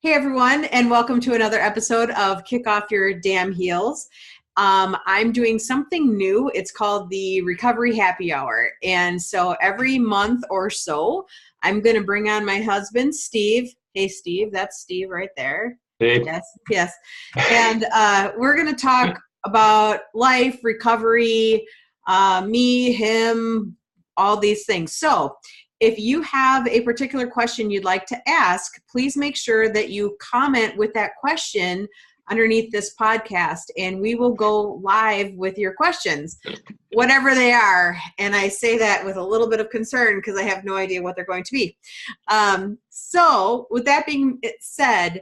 Hey everyone, and welcome to another episode of Kick Off Your Damn Heels. I'm doing something new. It's called the Recovery Happy Hour. And so every month or so, I'm going to bring on my husband, Steve. Hey, Steve, that's Steve right there. Hey. Yes, yes. And we're going to talk about life, recovery, me, him, all these things. So if you have a particular question you'd like to ask, please make sure that you comment with that question underneath this podcast, and we will go live with your questions, whatever they are. And I say that with a little bit of concern because I have no idea what they're going to be. So with that being said,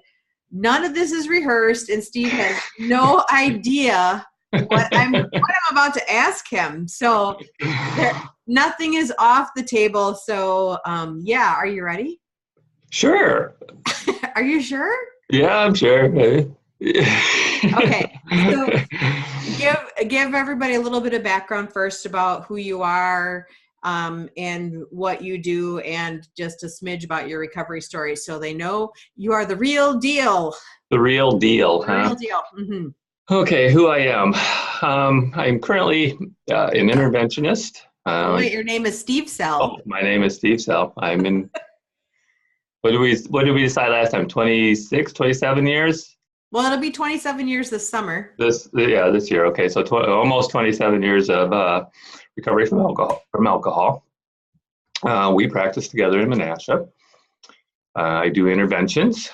none of this is rehearsed, and Steve has no idea what I'm about to ask him. So nothing is off the table. So yeah, are you ready? Sure. Are you sure? Yeah, I'm sure. Okay. So give everybody a little bit of background first about who you are and what you do, and just a smidge about your recovery story so they know you are the real deal. The real deal, The huh? real deal. Mm-hmm. Okay, who I am. I'm currently an interventionist. Wait, your name is Steve Sell. My name is Steve Sell. I'm in, what did we decide last time? 26, 27 years? Well, it'll be 27 years this summer. This year. Okay, so almost 27 years of recovery from alcohol. We practice together in Menasha. I do interventions,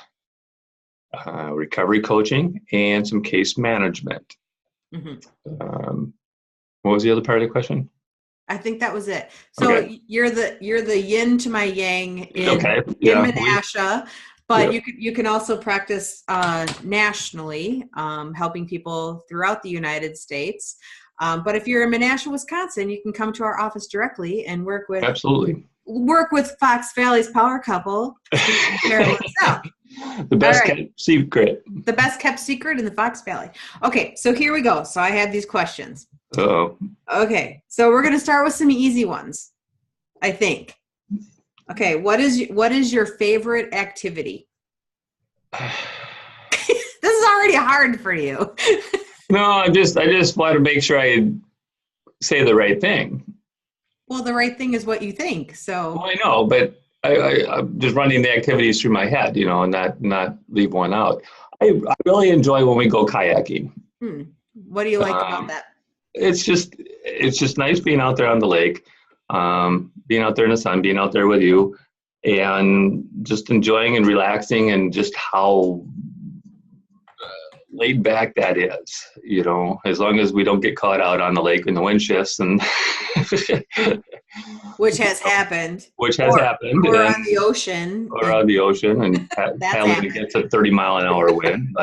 recovery coaching, and some case management. Mm-hmm. What was the other part of the question? I think that was it. So Okay. you're the yin to my yang in Menasha, but you can also practice nationally, helping people throughout the United States. But if you're in Menasha, Wisconsin, you can come to our office directly and work with Fox Valley's power couple, Teralyn. The best kept secret. The best kept secret in the Fox Valley. Okay, so here we go. So I have these questions. Uh-oh. Okay, so we're going to start with some easy ones, I think. Okay, what is your favorite activity? This is already hard for you. No, I just want to make sure I say the right thing. Well, the right thing is what you think. So I know, but I'm just running the activities through my head, and not leave one out. I really enjoy when we go kayaking. What do you like about that? It's just nice being out there on the lake, being out there in the sun, being out there with you, and just enjoying and relaxing, and just how laid back that is, as long as we don't get caught out on the lake in the wind shifts and which has happened. Or on the ocean. Or on the ocean, and paddling against a 30-mile-an-hour wind.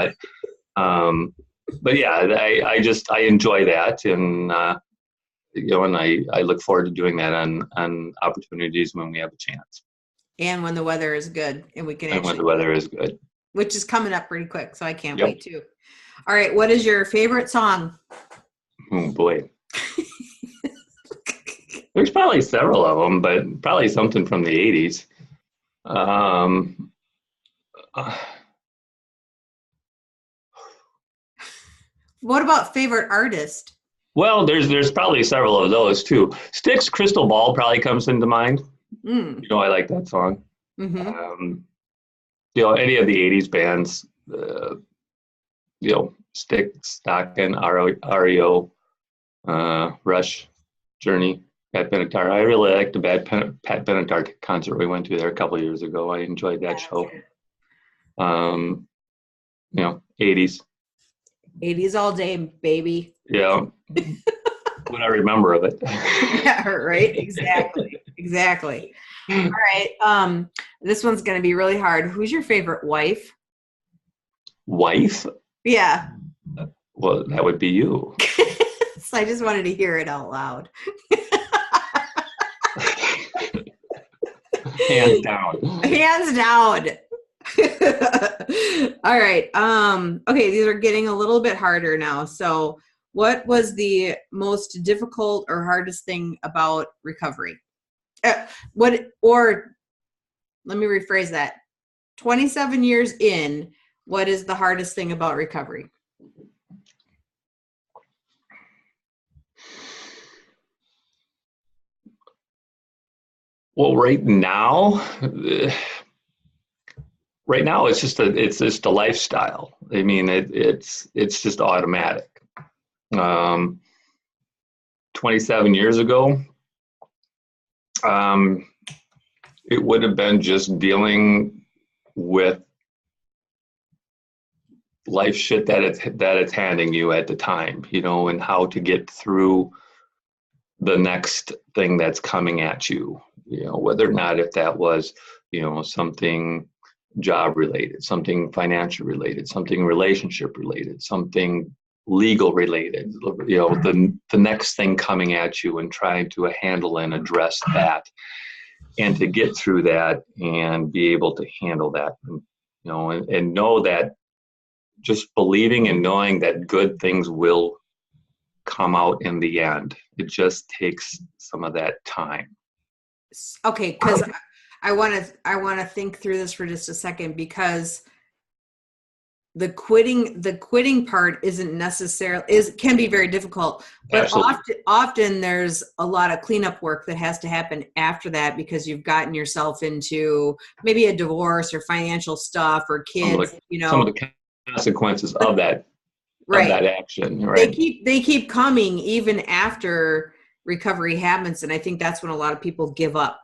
But yeah, I enjoy that, and and I look forward to doing that on opportunities when we have a chance. And when the weather is good, and we can. And when the weather is good, which is coming up pretty quick, so I can't wait too. All right, what is your favorite song? Oh boy. There's probably several of them, but probably something from the 80s. What about favorite artist? Well, there's probably several of those too. Styx Crystal Ball probably comes into mind. I like that song. Mm-hmm. Any of the 80s bands, Styx, Stockton, REO, Rush, Journey, Pat Benatar. I really liked the Pat Benatar concert we went to there a couple of years ago. I enjoyed that show. 80s. 80s all day, baby. Yeah. What I remember of it. Yeah, right. Exactly. All right. This one's going to be really hard. Who's your favorite wife? Wife? Yeah. Well, that would be you. So I just wanted to hear it out loud. Hands down. Hands down. All right. Okay, these are getting a little bit harder now. So what was the most difficult or hardest thing about recovery? Let me rephrase that. 27 years in, what is the hardest thing about recovery? Well, it's just a lifestyle. I mean, it's just automatic. 27 years ago, it would have been just dealing with life shit that it's handing you at the time, and how to get through the next thing that's coming at you, whether or not if that was, something job related, something financial related, something relationship related, something legal related, the next thing coming at you, and trying to handle and address that, and to get through that and be able to handle that, and know that, just believing and knowing that good things will come out in the end. It just takes some of that time. Okay, because I want to think through this for just a second, because the quitting part isn't necessarily can be very difficult, but often there's a lot of cleanup work that has to happen after that, because you've gotten yourself into maybe a divorce or financial stuff or kids, some of the consequences of that, right, of that action, right? They keep coming even after recovery happens, and I think that's when a lot of people give up.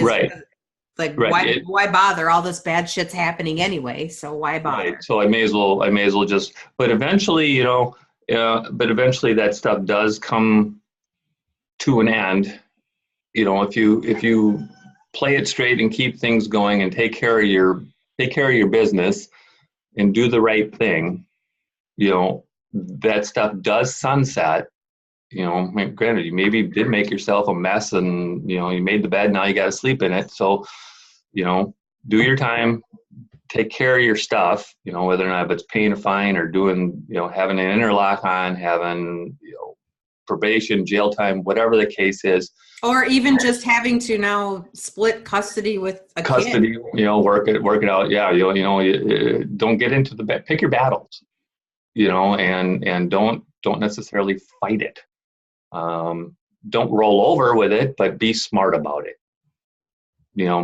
Right. Like, right. Why bother? All this bad shit's happening anyway, so why bother? Right. So I may as well just. But eventually, that stuff does come to an end. If you play it straight and keep things going and take care of your business and do the right thing, that stuff does sunset. Granted, you maybe did make yourself a mess, and you made the bed. Now you got to sleep in it. So, do your time, take care of your stuff. Whether or not it's paying a fine or doing, having an interlock on, having probation, jail time, whatever the case is. Or even just having to now split custody with a custody, kid. Work it out. Yeah, don't get into pick your battles, and don't necessarily fight it. Don't roll over with it, but be smart about it.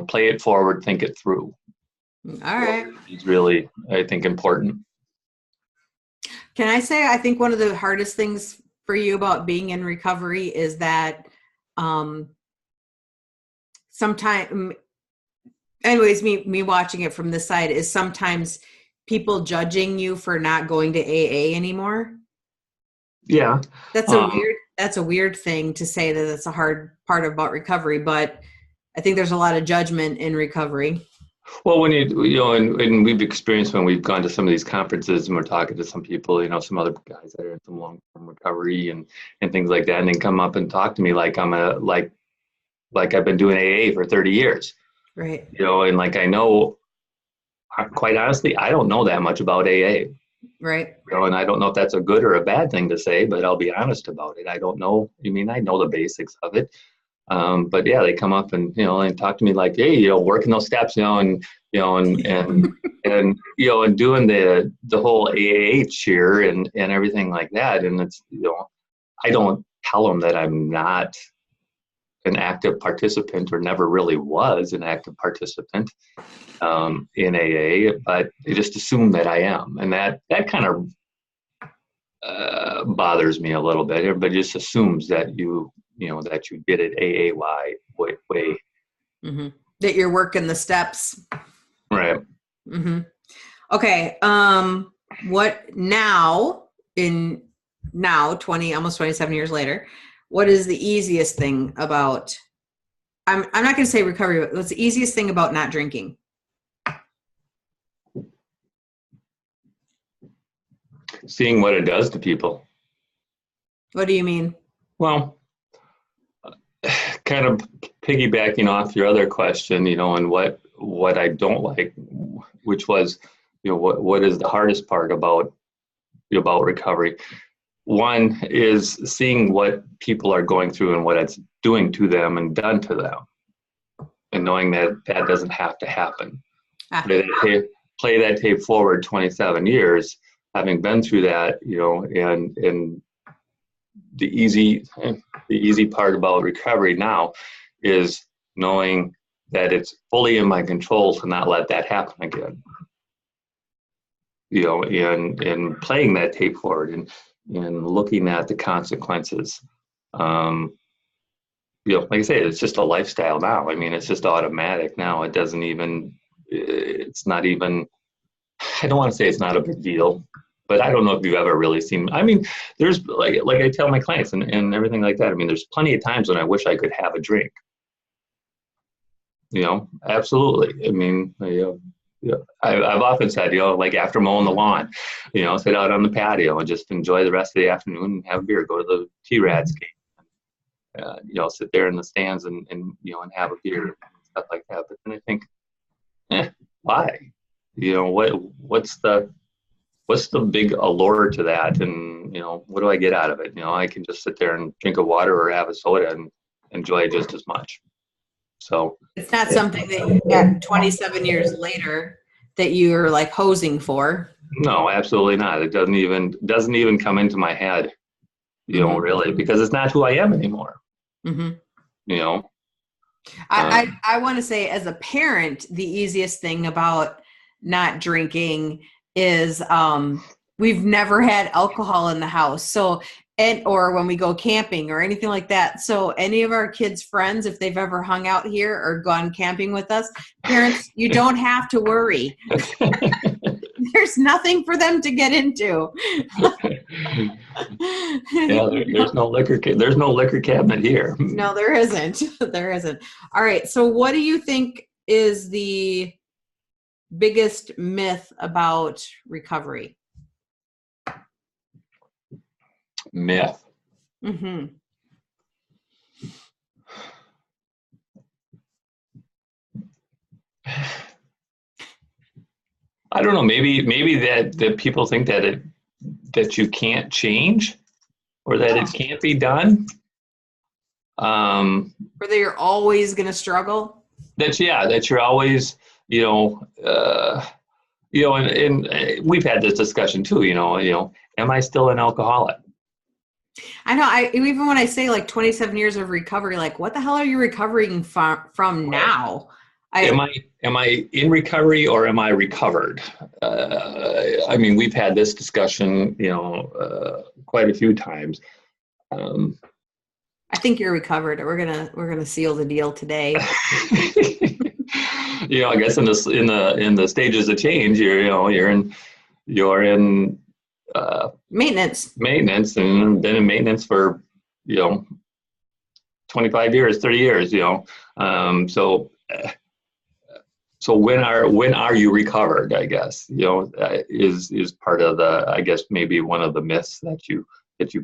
Play it forward, think it through. All right. It's really, I think, important. Can I say, I think one of the hardest things for you about being in recovery is that sometimes, anyways, me watching it from this side, is sometimes people judging you for not going to AA anymore. Yeah. That's a weird thing to say, that it's a hard part about recovery, but I think there's a lot of judgment in recovery. Well, when and we've experienced, when we've gone to some of these conferences and we're talking to some people, some other guys that are in some long-term recovery and things like that, and then come up and talk to me like I'm like I've been doing AA for 30 years. Right. And like, I know, quite honestly, I don't know that much about AA. Right. And I don't know if that's a good or a bad thing to say, but I'll be honest about it. I don't know. I mean, I know the basics of it. But yeah, they come up and, and talk to me like, hey, working those steps, and doing the whole AAH here and everything like that. And it's, I don't tell them that I'm not an active participant, or never really was an active participant in AA, but they just assume that I am. And that kind of bothers me a little bit. Everybody just assumes that you did it AAY way. Mm-hmm. That you're working the steps. Right. Mm-hmm. Okay. What now, almost 27 years later, what is the easiest thing about, I'm not going to say recovery, but what's the easiest thing about not drinking? Seeing what it does to people. What do you mean? Well, kind of piggybacking off your other question, and what I don't like, which was, what is the hardest part about recovery? One is seeing what people are going through and what it's doing to them and done to them, and knowing that doesn't have to happen. Ah, play that tape forward 27 years, having been through that, and the easy part about recovery now is knowing that it's fully in my control to not let that happen again. And playing that tape forward and looking at the consequences. Like I say, it's just a lifestyle now. I mean, it's just automatic now. It's not even, I don't want to say it's not a big deal, but I don't know if you've ever really seen, I mean, there's like I tell my clients and everything like that. I mean, there's plenty of times when I wish I could have a drink. Absolutely. I mean, I've often said, like after mowing the lawn, sit out on the patio and just enjoy the rest of the afternoon and have a beer, go to the T-Rads game. Sit there in the stands and have a beer and stuff like that. But then I think, why? What's the big allure to that? And what do I get out of it? I can just sit there and drink a water or have a soda and enjoy it just as much. So it's not something that 27 years later that you're like hosing for. No, absolutely not. It doesn't even come into my head, really, because it's not who I am anymore. Mm-hmm. I want to say, as a parent, the easiest thing about not drinking is we've never had alcohol in the house. So, or when we go camping or anything like that. So any of our kids' friends, if they've ever hung out here or gone camping with us, parents, you don't have to worry. There's nothing for them to get into. There's no liquor. There's no liquor cabinet here. No, there isn't. There isn't. All right. So what do you think is the biggest myth about recovery? Myth. Mm-hmm. I don't know. Maybe that people think that you can't change, or that it can't be done. Or that you're always going to struggle. That you're always, and we've had this discussion too. Am I still an alcoholic? I know. Even when I say like 27 years of recovery, like what the hell are you recovering from now? Am I in recovery or am I recovered? I mean, we've had this discussion, quite a few times. I think you're recovered. We're gonna seal the deal today. I guess in the stages of change, you're in maintenance, and been in maintenance for 25 years, 30 years. So when are you recovered? I guess is part of the, I guess maybe one of the myths that you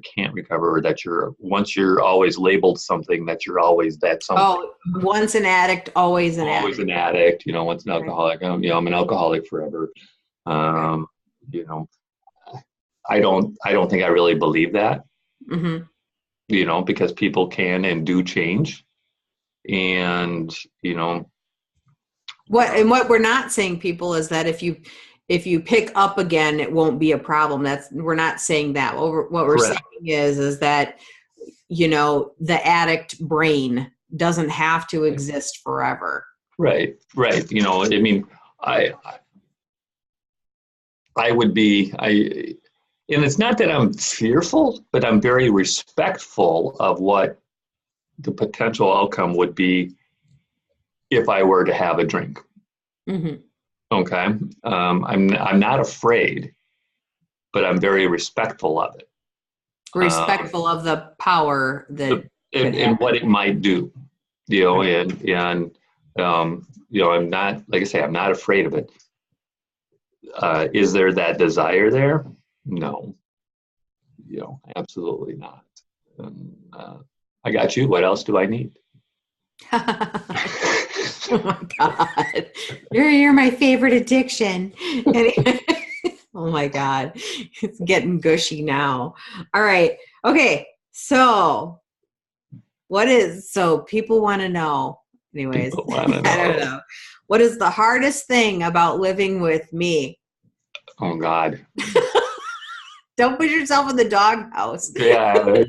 can't recover, or that once you're always labeled something, that you're always that something. Oh, once an addict, always an addict. Always an addict. Once an alcoholic. I'm an alcoholic forever. I don't think I really believe that. Mm-hmm. Because people can and do change, and what we're not saying, people, is that if you pick up again, it won't be a problem. We're not saying that. What we're saying is that the addict brain doesn't have to exist forever. Right. I mean, I would be, and it's not that I'm fearful, but I'm very respectful of what the potential outcome would be if I were to have a drink. Mm-hmm. Okay. I'm not afraid, but I'm very respectful of it. Respectful of the power that and what it might do, and I'm not, like I say, I'm not afraid of it. Is there that desire there? No, absolutely not. I got you. What else do I need? Oh my God, you're my favorite addiction. Oh my God, it's getting gushy now. All right, okay. So people want to know. Anyways, I don't know. What is the hardest thing about living with me? Oh God. Don't put yourself in the doghouse. Yeah.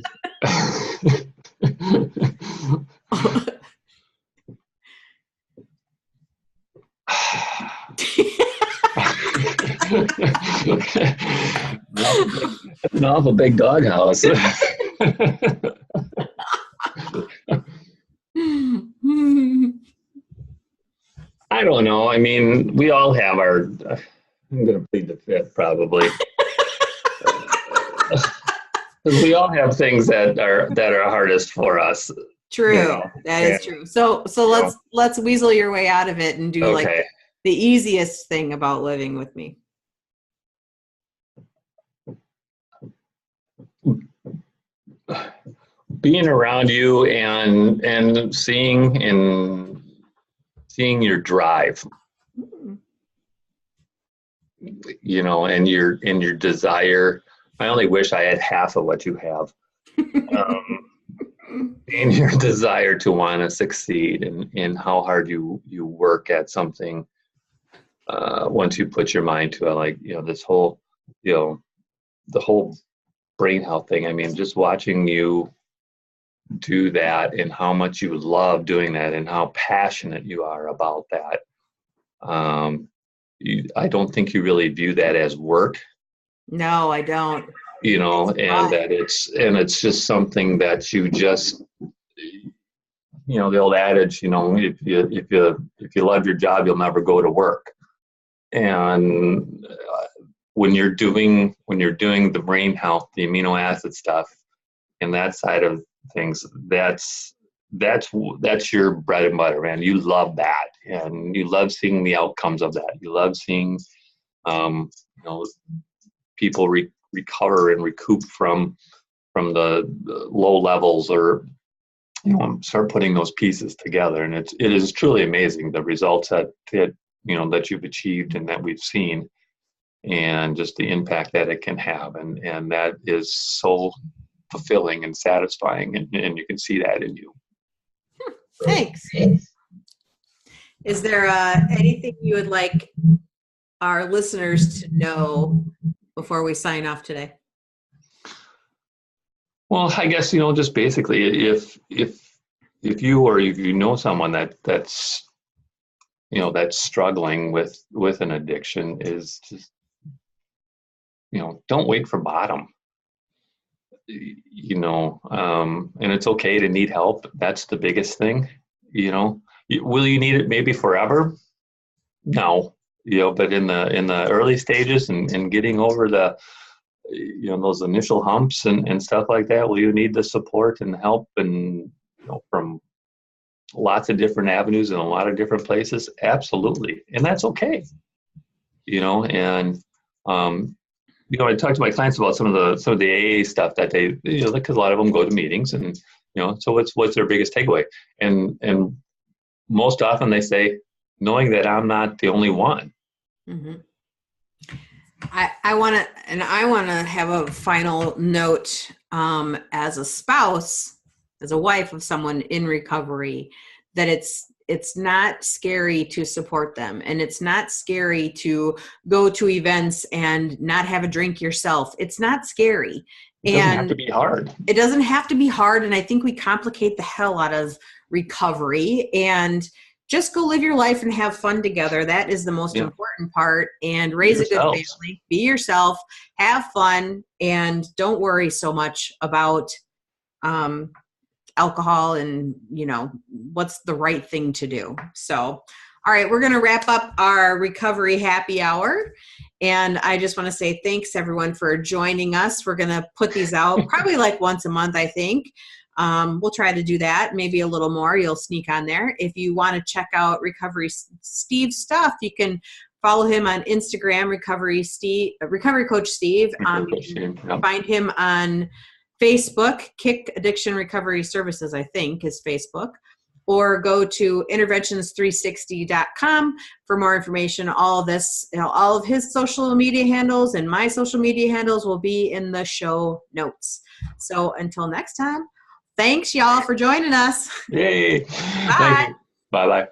That's an awful big doghouse. I don't know. I mean, we all have our. I'm going to plead the fifth, probably. Because we all have things that are hardest for us. True. You know? That is true. So let's weasel your way out of it and do like Okay. the easiest thing about living with me. Being around you and seeing your drive, you know, and your desire. I only wish I had half of what you have. And your desire to want to succeed, and how hard you work at something once you put your mind to it. Like, you know, this whole, you know, the whole brain health thing. I mean, just watching you do that and how much you love doing that and how passionate you are about that. I don't think you really view that as work. No, I don't. You know, and that it's just something that you just, you know, the old adage, you know, if you love your job, you'll never go to work. And when you're doing the brain health, the amino acid stuff, and that side of things, that's your bread and butter, man. You love that, and you love seeing the outcomes of that. You love seeing, you know, people recover and recoup from the low levels, or, you know, start putting those pieces together. And it is truly amazing, the results that you know, that you've achieved and that we've seen, and just the impact that it can have. And that is so fulfilling and satisfying. And you can see that in you. Thanks. Is there anything you would like our listeners to know before we sign off today? Well, I guess, you know, just basically, if you know someone that's you know, that's struggling with an addiction, is just, you know, don't wait for bottom. You know, and it's okay to need help. That's the biggest thing. You know, will you need it maybe forever? No. You know, but in the early stages, and getting over the, you know, those initial humps and stuff like that, will you need the support and help, and, you know, from lots of different avenues and a lot of different places? Absolutely. And that's okay. You know, and you know, I talk to my clients about some of the AA stuff that they, you know, because a lot of them go to meetings, and, you know, so what's their biggest takeaway? And most often they say, knowing that I'm not the only one. Mm-hmm. I want to have a final note, as a spouse, as a wife of someone in recovery, that it's not scary to support them, and it's not scary to go to events and not have a drink yourself. It's not scary. It doesn't have to be hard. It doesn't have to be hard. And I think we complicate the hell out of recovery, and just go live your life and have fun together. That is the most important part. And raise a good family, be yourself, have fun, and don't worry so much about, alcohol and, you know, what's the right thing to do. So, all right, we're going to wrap up our recovery happy hour. And I just want to say thanks, everyone, for joining us. We're going to put these out probably like once a month, I think. We'll try to do that, maybe a little more. You'll sneak on there. If you want to check out Recovery Steve's stuff, you can follow him on Instagram, Recovery Coach Steve. You can find him on Facebook, Kick Addiction Recovery Services, I think, is Facebook, or go to interventions360.com for more information. All of this, you know, all of his social media handles and my social media handles will be in the show notes. So until next time, thanks, y'all, for joining us. Yay. Bye. Bye-bye.